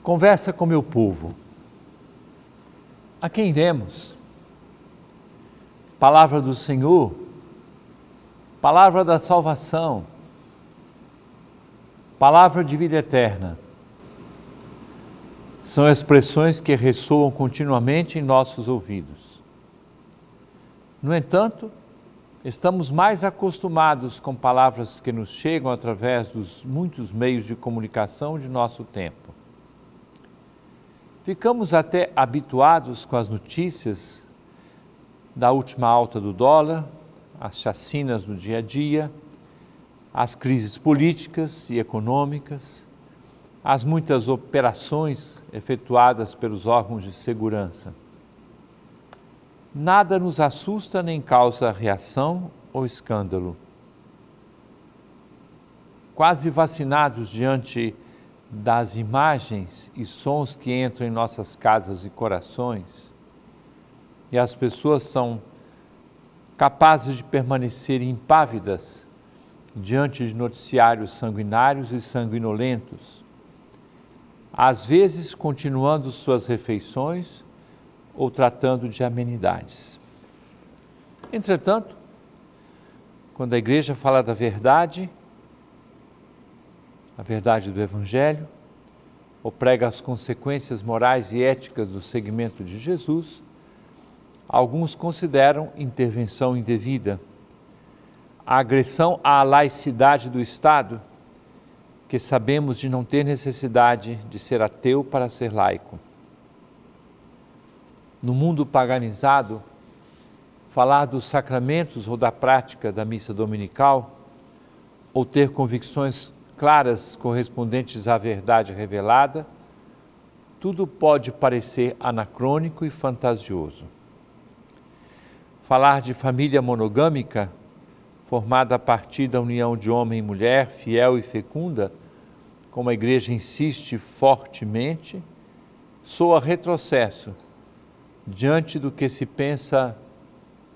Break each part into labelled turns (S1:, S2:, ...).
S1: Conversa com meu povo. A quem iremos? Palavra do Senhor, palavra da salvação, palavra de vida eterna. São expressões que ressoam continuamente em nossos ouvidos. No entanto, estamos mais acostumados com palavras que nos chegam através dos muitos meios de comunicação de nosso tempo. Ficamos até habituados com as notícias da última alta do dólar, as chacinas do dia a dia, as crises políticas e econômicas, as muitas operações efetuadas pelos órgãos de segurança. Nada nos assusta nem causa reação ou escândalo. Quase vacinados diante das imagens e sons que entram em nossas casas e corações, e as pessoas são capazes de permanecer impávidas diante de noticiários sanguinários e sanguinolentos, às vezes continuando suas refeições ou tratando de amenidades. Entretanto, quando a igreja fala da verdade, a verdade do Evangelho, ou prega as consequências morais e éticas do seguimento de Jesus, alguns consideram intervenção indevida, a agressão à laicidade do Estado, que sabemos de não ter necessidade de ser ateu para ser laico. No mundo paganizado, falar dos sacramentos ou da prática da missa dominical, ou ter convicções claras correspondentes à verdade revelada, tudo pode parecer anacrônico e fantasioso. Falar de família monogâmica, formada a partir da união de homem e mulher, fiel e fecunda, como a Igreja insiste fortemente, soa retrocesso diante do que se pensa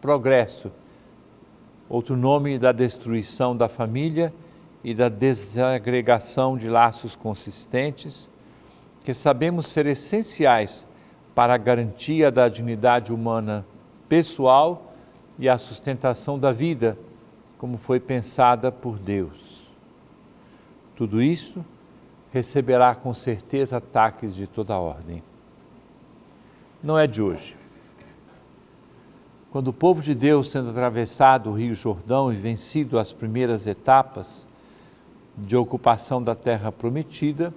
S1: progresso, outro nome da destruição da família e da desagregação de laços consistentes, que sabemos ser essenciais para a garantia da dignidade humana pessoal e a sustentação da vida, como foi pensada por Deus. Tudo isso receberá com certeza ataques de toda ordem. Não é de hoje. Quando o povo de Deus, tendo atravessado o Rio Jordão e vencido as primeiras etapas de ocupação da terra prometida,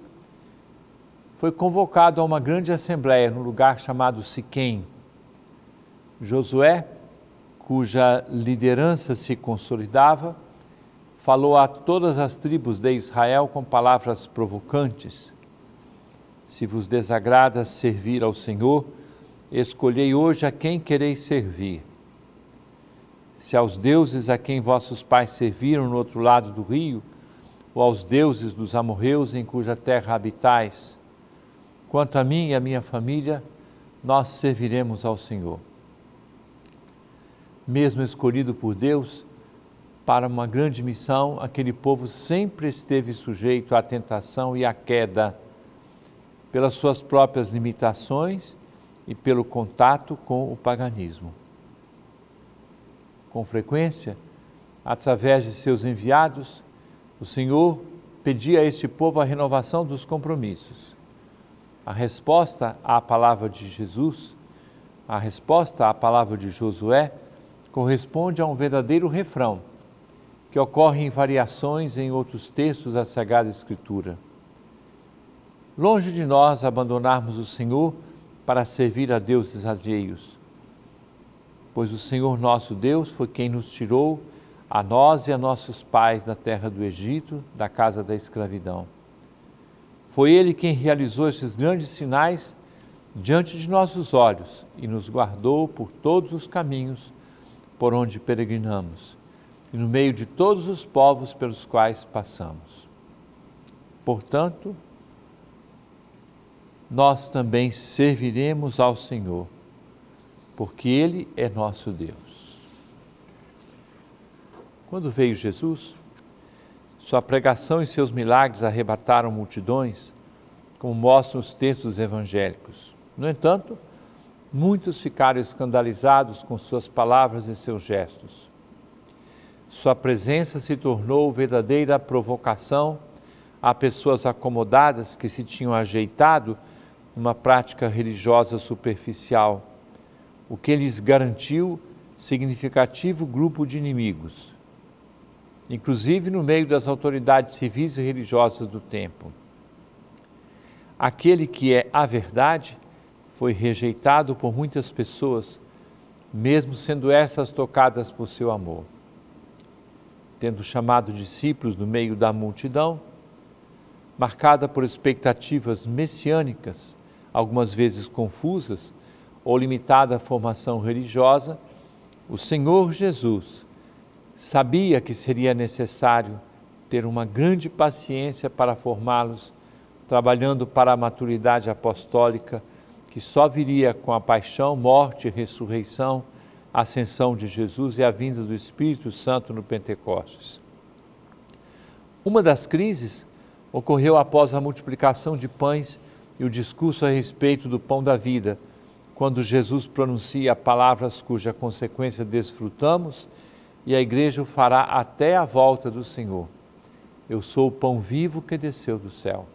S1: foi convocado a uma grande assembleia no lugar chamado Siquém. Josué, cuja liderança se consolidava, falou a todas as tribos de Israel com palavras provocantes. Se vos desagrada servir ao Senhor, escolhei hoje a quem quereis servir. Se aos deuses a quem vossos pais serviram no outro lado do rio, ou aos deuses dos amorreus em cuja terra habitais. Quanto a mim e a minha família, nós serviremos ao Senhor. Mesmo escolhido por Deus para uma grande missão, aquele povo sempre esteve sujeito à tentação e à queda, pelas suas próprias limitações e pelo contato com o paganismo. Com frequência, através de seus enviados, o Senhor pedia a este povo a renovação dos compromissos. A resposta à palavra de Jesus, a resposta à palavra de Josué, corresponde a um verdadeiro refrão, que ocorre em variações em outros textos da Sagrada Escritura. Longe de nós abandonarmos o Senhor para servir a deuses alheios, pois o Senhor nosso Deus foi quem nos tirou a nós e a nossos pais da terra do Egito, da casa da escravidão. Foi Ele quem realizou estes grandes sinais diante de nossos olhos e nos guardou por todos os caminhos por onde peregrinamos e no meio de todos os povos pelos quais passamos. Portanto, nós também serviremos ao Senhor, porque Ele é nosso Deus. Quando veio Jesus, sua pregação e seus milagres arrebataram multidões, como mostram os textos evangélicos. No entanto, muitos ficaram escandalizados com suas palavras e seus gestos. Sua presença se tornou verdadeira provocação a pessoas acomodadas que se tinham ajeitado numa prática religiosa superficial, o que lhes garantiu significativo grupo de inimigos, inclusive no meio das autoridades civis e religiosas do tempo. Aquele que é a verdade foi rejeitado por muitas pessoas, mesmo sendo essas tocadas por seu amor. Tendo chamado discípulos no meio da multidão, marcada por expectativas messiânicas, algumas vezes confusas ou limitada à formação religiosa, o Senhor Jesus sabia que seria necessário ter uma grande paciência para formá-los, trabalhando para a maturidade apostólica que só viria com a paixão, morte e ressurreição, a ascensão de Jesus e a vinda do Espírito Santo no Pentecostes. Uma das crises ocorreu após a multiplicação de pães e o discurso a respeito do pão da vida, quando Jesus pronuncia palavras cuja consequência desfrutamos e a igreja o fará até a volta do Senhor. Eu sou o pão vivo que desceu do céu.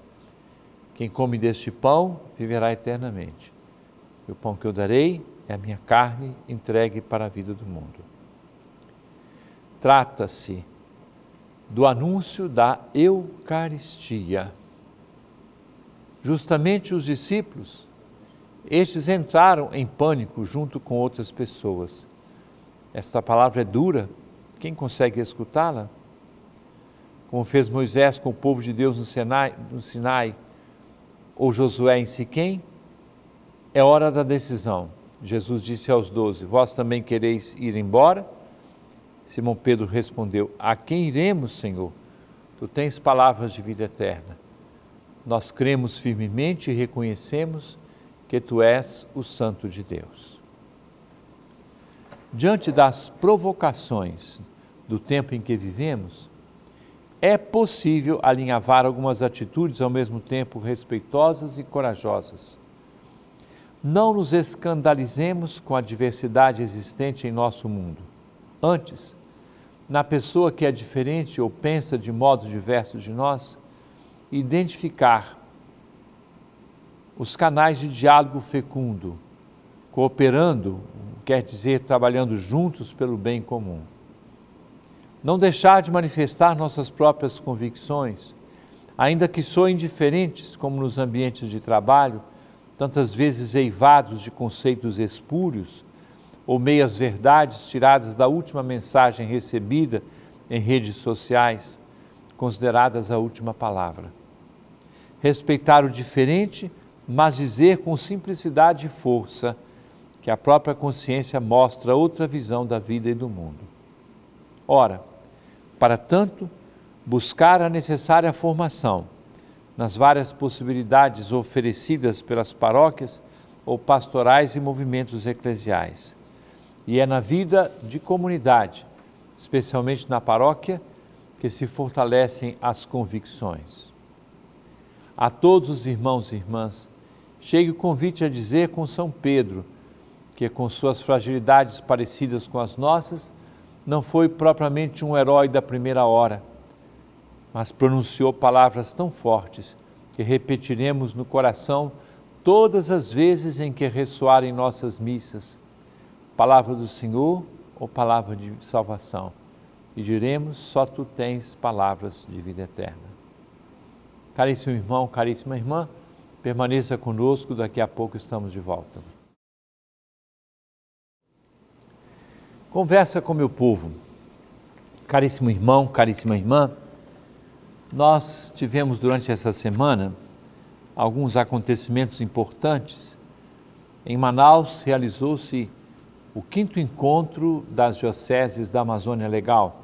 S1: Quem come deste pão viverá eternamente. E o pão que eu darei é a minha carne entregue para a vida do mundo. Trata-se do anúncio da Eucaristia. Justamente os discípulos, estes entraram em pânico junto com outras pessoas. Esta palavra é dura, quem consegue escutá-la? Como fez Moisés com o povo de Deus no Sinai, ou Josué em Siquém, é hora da decisão. Jesus disse aos 12, vós também quereis ir embora? Simão Pedro respondeu, a quem iremos, Senhor? Tu tens palavras de vida eterna. Nós cremos firmemente e reconhecemos que Tu és o Santo de Deus. Diante das provocações do tempo em que vivemos, é possível alinhavar algumas atitudes ao mesmo tempo respeitosas e corajosas. Não nos escandalizemos com a diversidade existente em nosso mundo. Antes, na pessoa que é diferente ou pensa de modo diverso de nós, identificar os canais de diálogo fecundo, cooperando, quer dizer, trabalhando juntos pelo bem comum. Não deixar de manifestar nossas próprias convicções, ainda que soem diferentes, como nos ambientes de trabalho, tantas vezes eivados de conceitos espúrios ou meias-verdades tiradas da última mensagem recebida em redes sociais, consideradas a última palavra. Respeitar o diferente, mas dizer com simplicidade e força que a própria consciência mostra outra visão da vida e do mundo. Ora, para tanto, buscar a necessária formação nas várias possibilidades oferecidas pelas paróquias ou pastorais e movimentos eclesiais. E é na vida de comunidade, especialmente na paróquia, que se fortalecem as convicções. A todos os irmãos e irmãs, chega o convite a dizer com São Pedro, que com suas fragilidades parecidas com as nossas, não foi propriamente um herói da primeira hora, mas pronunciou palavras tão fortes que repetiremos no coração todas as vezes em que ressoarem nossas missas, palavra do Senhor ou palavra de salvação, e diremos, só Tu tens palavras de vida eterna. Caríssimo irmão, caríssima irmã, permaneça conosco, daqui a pouco estamos de volta. Conversa com meu povo. Caríssimo irmão, caríssima irmã, nós tivemos durante essa semana alguns acontecimentos importantes. Em Manaus realizou-se o 5º encontro das dioceses da Amazônia Legal.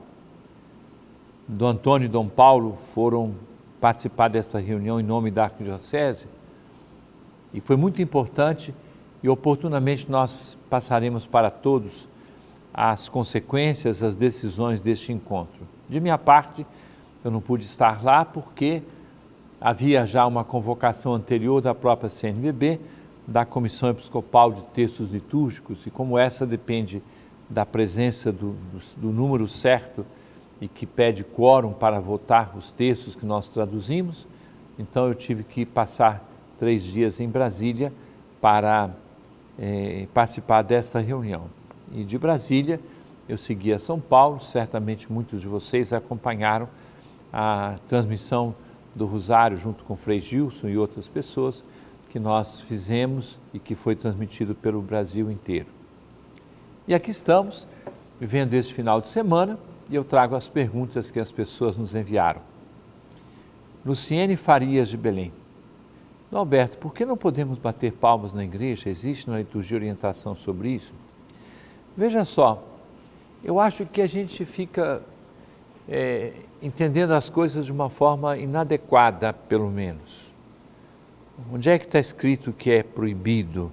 S1: Dom Antônio e Dom Paulo foram participar dessa reunião em nome da Arquidiocese e foi muito importante e oportunamente nós passaremos para todos as consequências, as decisões deste encontro. De minha parte, eu não pude estar lá porque havia já uma convocação anterior da própria CNBB, da Comissão Episcopal de Textos Litúrgicos, e como essa depende da presença do número certo e que pede quórum para votar os textos que nós traduzimos, então eu tive que passar 3 dias em Brasília para participar desta reunião. E de Brasília eu segui a São Paulo, certamente muitos de vocês acompanharam a transmissão do Rosário junto com o Frei Gilson e outras pessoas que nós fizemos e que foi transmitido pelo Brasil inteiro. E aqui estamos, vivendo esse final de semana, e eu trago as perguntas que as pessoas nos enviaram. Luciene Farias, de Belém. Alberto, por que não podemos bater palmas na igreja? Existe na liturgia orientação sobre isso? Veja só, eu acho que a gente fica entendendo as coisas de uma forma inadequada, pelo menos. Onde é que está escrito que é proibido?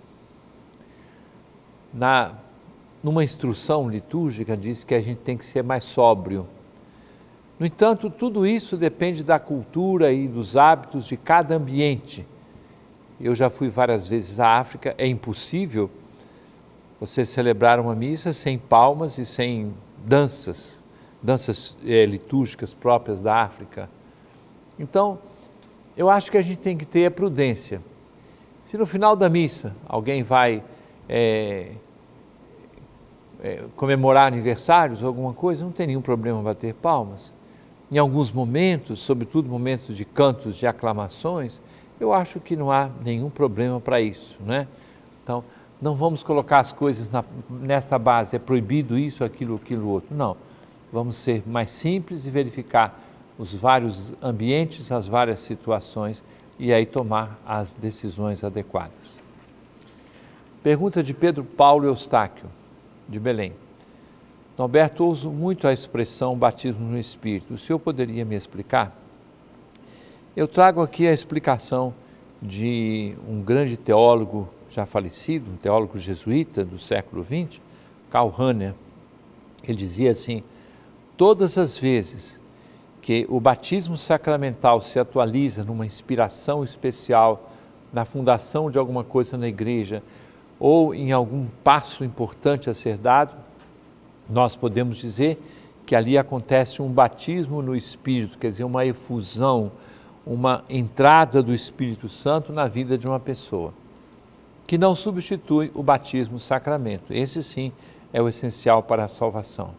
S1: Numa instrução litúrgica diz que a gente tem que ser mais sóbrio. No entanto, tudo isso depende da cultura e dos hábitos de cada ambiente. Eu já fui várias vezes à África, é impossível você celebrar uma missa sem palmas e sem danças litúrgicas próprias da África. Então, eu acho que a gente tem que ter a prudência. Se no final da missa alguém vai comemorar aniversários ou alguma coisa, não tem nenhum problema bater palmas. Em alguns momentos, sobretudo momentos de cantos, de aclamações, eu acho que não há nenhum problema para isso, né? Então, não vamos colocar as coisas nessa base, é proibido isso, aquilo, outro. Não, vamos ser mais simples e verificar os vários ambientes, as várias situações e aí tomar as decisões adequadas. Pergunta de Pedro Paulo Eustáquio, de Belém. Alberto, uso muito a expressão batismo no Espírito. O senhor poderia me explicar? Eu trago aqui a explicação de um grande teólogo já falecido, um teólogo jesuíta do século XX, Karl Rahner. Ele dizia assim: todas as vezes que o batismo sacramental se atualiza numa inspiração especial, na fundação de alguma coisa na igreja ou em algum passo importante a ser dado, nós podemos dizer que ali acontece um batismo no Espírito, quer dizer, uma efusão, uma entrada do Espírito Santo na vida de uma pessoa, que não substitui o batismo sacramento. Esse sim é o essencial para a salvação.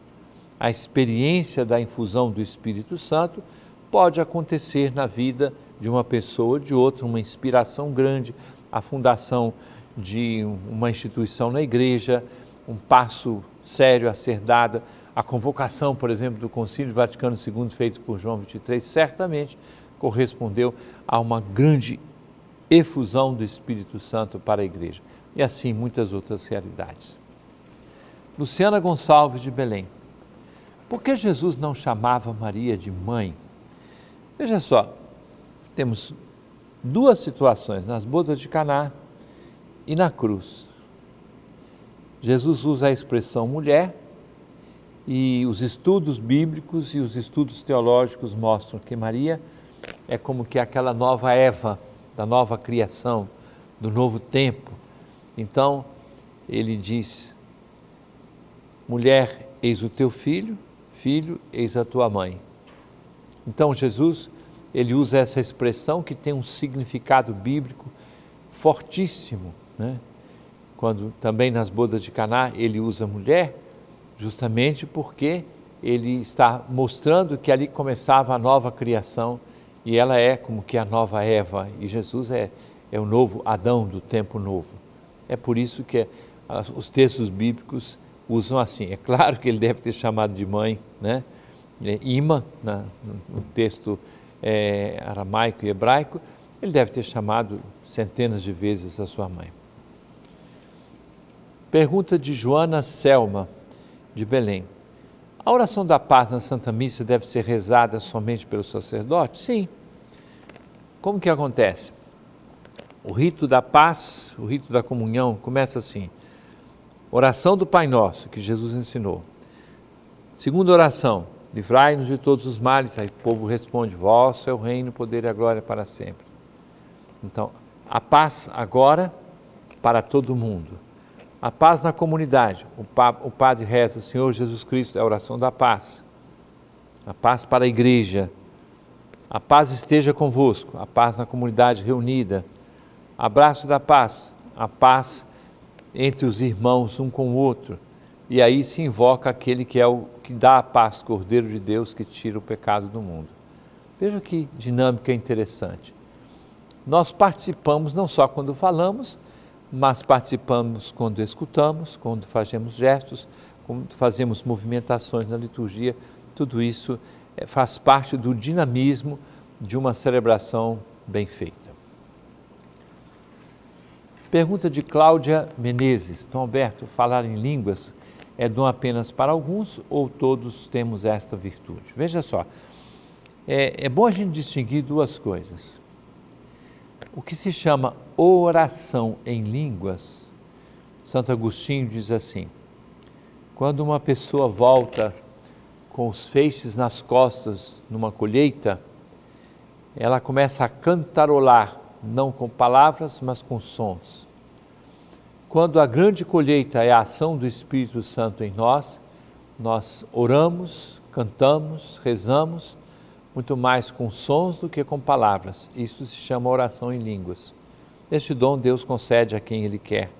S1: A experiência da infusão do Espírito Santo pode acontecer na vida de uma pessoa ou de outra, uma inspiração grande, a fundação de uma instituição na igreja, um passo sério a ser dado, a convocação, por exemplo, do Concílio Vaticano II feito por João XXIII, certamente correspondeu a uma grande efusão do Espírito Santo para a igreja. E assim muitas outras realidades. Luciana Gonçalves, de Belém. Por que Jesus não chamava Maria de mãe? Veja só, temos 2 situações, nas bodas de Caná e na cruz. Jesus usa a expressão mulher e os estudos bíblicos e os estudos teológicos mostram que Maria é como que aquela nova Eva, da nova criação, do novo tempo. Então, ele diz: mulher, eis o teu filho, filho, eis a tua mãe. Então, Jesus, ele usa essa expressão que tem um significado bíblico fortíssimo, né? Quando também nas bodas de Caná ele usa mulher, justamente porque ele está mostrando que ali começava a nova criação e ela é como que a nova Eva e Jesus é o novo Adão do tempo novo. É por isso que os textos bíblicos usam assim. É claro que ele deve ter chamado de mãe, né? Ima, no texto aramaico e hebraico, ele deve ter chamado centenas de vezes a sua mãe. Pergunta de Joana Selma, de Belém. A oração da paz na Santa Missa deve ser rezada somente pelo sacerdote? Sim. Como que acontece? O rito da paz, o rito da comunhão começa assim. Oração do Pai Nosso, que Jesus ensinou. Segunda oração, livrai-nos de todos os males. Aí o povo responde, vosso é o reino, o poder e a glória para sempre. Então, a paz agora para todo mundo. A paz na comunidade. O padre reza, Senhor Jesus Cristo, é a oração da paz. A paz para a igreja. A paz esteja convosco. A paz na comunidade reunida. Abraço da paz. A paz entre os irmãos, um com o outro. E aí se invoca aquele que é o que dá a paz, Cordeiro de Deus, que tira o pecado do mundo. Veja que dinâmica interessante. Nós participamos não só quando falamos, mas participamos quando escutamos, quando fazemos gestos, quando fazemos movimentações na liturgia. Tudo isso faz parte do dinamismo de uma celebração bem feita. Pergunta de Cláudia Menezes. Dom Alberto, falar em línguas é dom apenas para alguns ou todos temos esta virtude? Veja só, é bom a gente distinguir duas coisas. O que se chama oração em línguas, Santo Agostinho diz assim, quando uma pessoa volta com os feixes nas costas numa colheita, ela começa a cantarolar, não com palavras, mas com sons. Quando a grande colheita é a ação do Espírito Santo em nós, nós oramos, cantamos, rezamos, muito mais com sons do que com palavras. Isso se chama oração em línguas. Este dom Deus concede a quem Ele quer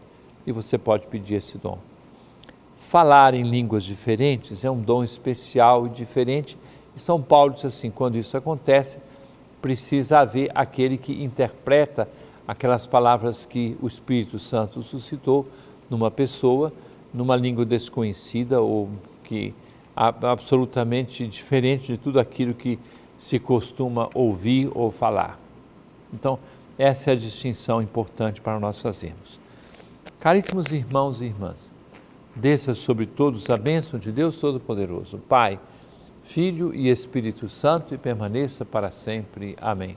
S1: e você pode pedir esse dom. Falar em línguas diferentes é um dom especial e diferente. E São Paulo diz assim, quando isso acontece, precisa haver aquele que interpreta aquelas palavras que o Espírito Santo suscitou numa pessoa, numa língua desconhecida ou que absolutamente diferente de tudo aquilo que se costuma ouvir ou falar. Então, essa é a distinção importante para nós fazermos. Caríssimos irmãos e irmãs, desça sobre todos a bênção de Deus Todo-Poderoso, Pai, Filho e Espírito Santo, e permaneça para sempre. Amém.